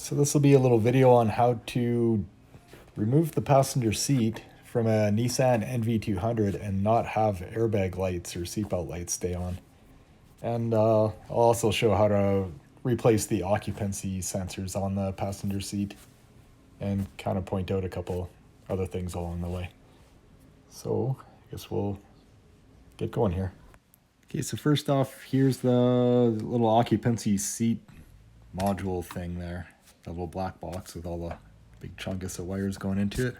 So this will be a little video on how to remove the passenger seat from a Nissan NV200 and not have airbag lights or seatbelt lights stay on. And I'll also show how to replace the occupancy sensors on the passenger seat and kind of point out a couple other things along the way. So I guess we'll get going here. Okay, so first off, here's the little occupancy seat module thing there. The little black box with all the big chungus of wires going into it.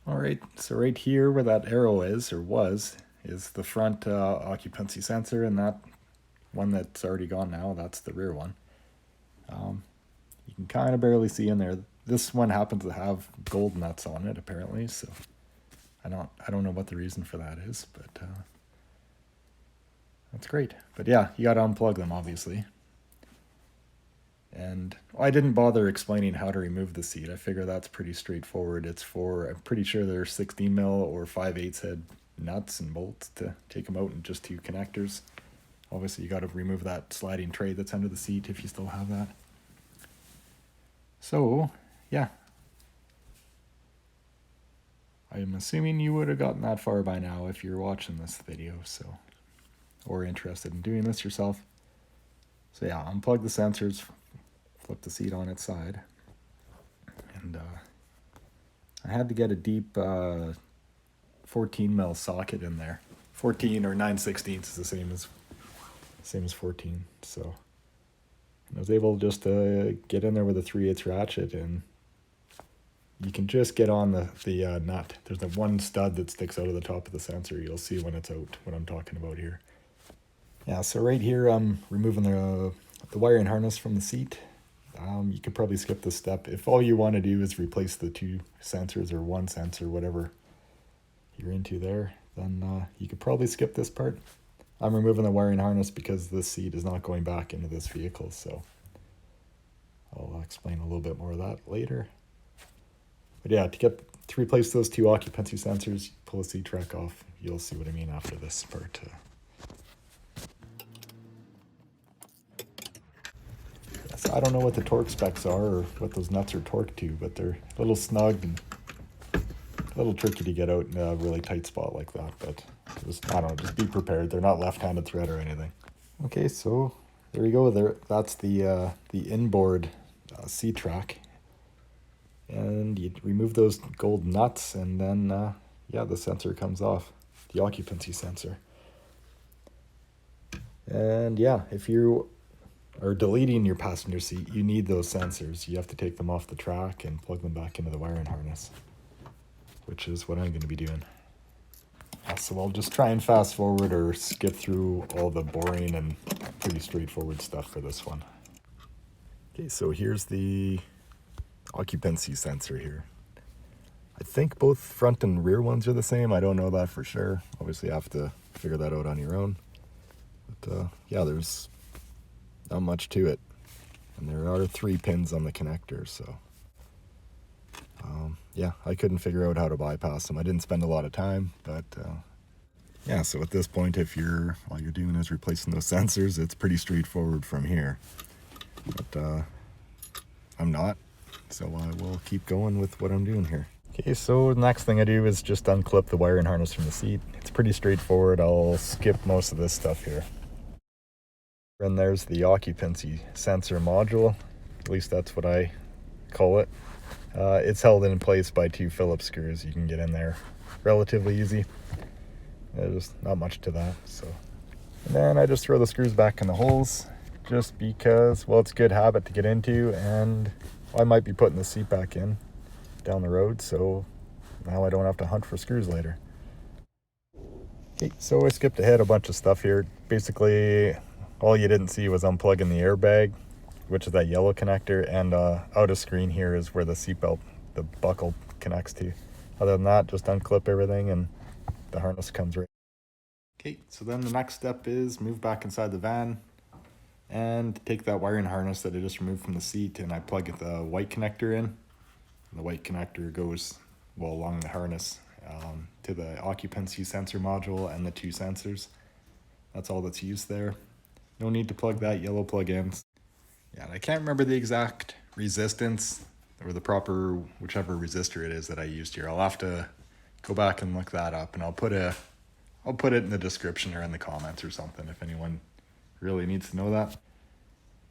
All right, so right here where that arrow is, or was, is the front occupancy sensor, and that one that's already gone now, that's the rear one. You can kind of barely see in there. This one happens to have gold nuts on it, apparently, so I don't know what the reason for that is, but that's great. But yeah, you got to unplug them, obviously. And I didn't bother explaining how to remove the seat. I figure that's pretty straightforward. It's for, I'm pretty sure they're 16 mil or 5/8 head nuts and bolts to take them out, and just 2 connectors. Obviously you got to remove that sliding tray that's under the seat if you still have that. So yeah, I'm assuming you would have gotten that far by now if you're watching this video, so, or interested in doing this yourself. So yeah, unplug the sensors, flip the seat on its side, and I had to get a deep 14 mil socket in there. 14 or 9/16 is the same as 14. So I was able just to get in there with a 3/8 ratchet, and you can just get on the nut. There's the one stud that sticks out of the top of the sensor. You'll see when it's out what I'm talking about here. Yeah, so right here I'm removing the wiring harness from the seat. You could probably skip this step. If all you want to do is replace the 2 sensors or 1 sensor, whatever you're into there, then you could probably skip this part. I'm removing the wiring harness because this seat is not going back into this vehicle, so I'll explain a little bit more of that later. But yeah, to replace those 2 occupancy sensors, pull the seat track off. You'll see what I mean after this part. I don't know what the torque specs are or what those nuts are torqued to, but they're a little snug and a little tricky to get out in a really tight spot like that. But just, I don't know, just be prepared. They're not left-handed thread or anything. Okay, so there you go. That's the inboard seat track. And you remove those gold nuts, and then, yeah, the sensor comes off, the occupancy sensor. And yeah, if you are deleting your passenger seat, you need those sensors. You have to take them off the track and plug them back into the wiring harness, which is what I'm going to be doing. So I'll just try and fast forward or skip through all the boring and pretty straightforward stuff for this one. Okay, so here's the occupancy sensor here. I think both front and rear ones are the same. I don't know that for sure. Obviously you have to figure that out on your own. But yeah, there's not much to it, and there are 3 pins on the connector, so yeah, I couldn't figure out how to bypass them. I didn't spend a lot of time, but yeah, so at this point, if all you're doing is replacing those sensors, it's pretty straightforward from here. But I'm not, so I will keep going with what I'm doing here. Okay, so the next thing I do is just unclip the wiring harness from the seat. It's pretty straightforward. I'll skip most of this stuff here. And there's the occupancy sensor module, at least that's what I call it. It's held in place by 2 Phillips screws. You can get in there relatively easy. There's not much to that. So, and then I just throw the screws back in the holes, just because, well, it's a good habit to get into, and I might be putting the seat back in down the road, so now I don't have to hunt for screws later. Okay, so I skipped ahead a bunch of stuff here. Basically, all you didn't see was unplugging the airbag, which is that yellow connector, and out of screen here is where the seatbelt, the buckle connects to. Other than that, just unclip everything and the harness comes right. Okay, so then the next step is move back inside the van and take that wiring harness that I just removed from the seat, and I plug the white connector in. The white connector goes, well, along the harness to the occupancy sensor module and the 2 sensors. That's all that's used there. No need to plug that yellow plug in. Yeah, and I can't remember the exact resistance or the proper whichever resistor it is that I used here. I'll have to go back and look that up, and I'll put it in the description or in the comments or something if anyone really needs to know that.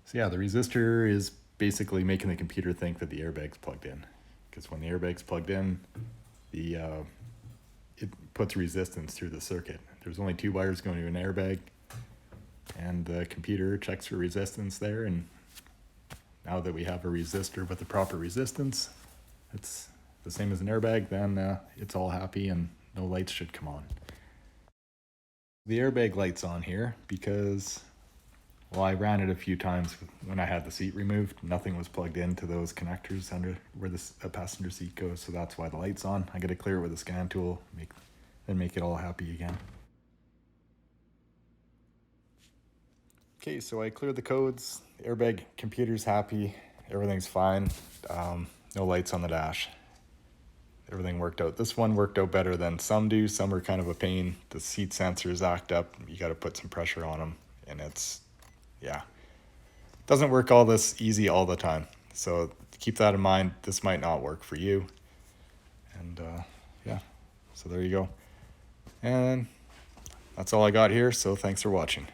So yeah, the resistor is basically making the computer think that the airbag's plugged in, because when the airbag's plugged in, it puts resistance through the circuit. There's only 2 wires going to an airbag, and the computer checks for resistance there, and now that we have a resistor with the proper resistance, it's the same as an airbag, then it's all happy and no lights should come on. The airbag light's on here because, well, I ran it a few times when I had the seat removed. Nothing was plugged into those connectors under where the passenger seat goes, so that's why the light's on. I gotta clear it with a scan tool, then make it all happy again. Okay, so I cleared the codes. The airbag computer's happy. Everything's fine. No lights on the dash. Everything worked out. This one worked out better than some do. Some are kind of a pain. The seat sensors act up. You got to put some pressure on them, and doesn't work all this easy all the time. So keep that in mind. This might not work for you. And so there you go. And that's all I got here. So thanks for watching.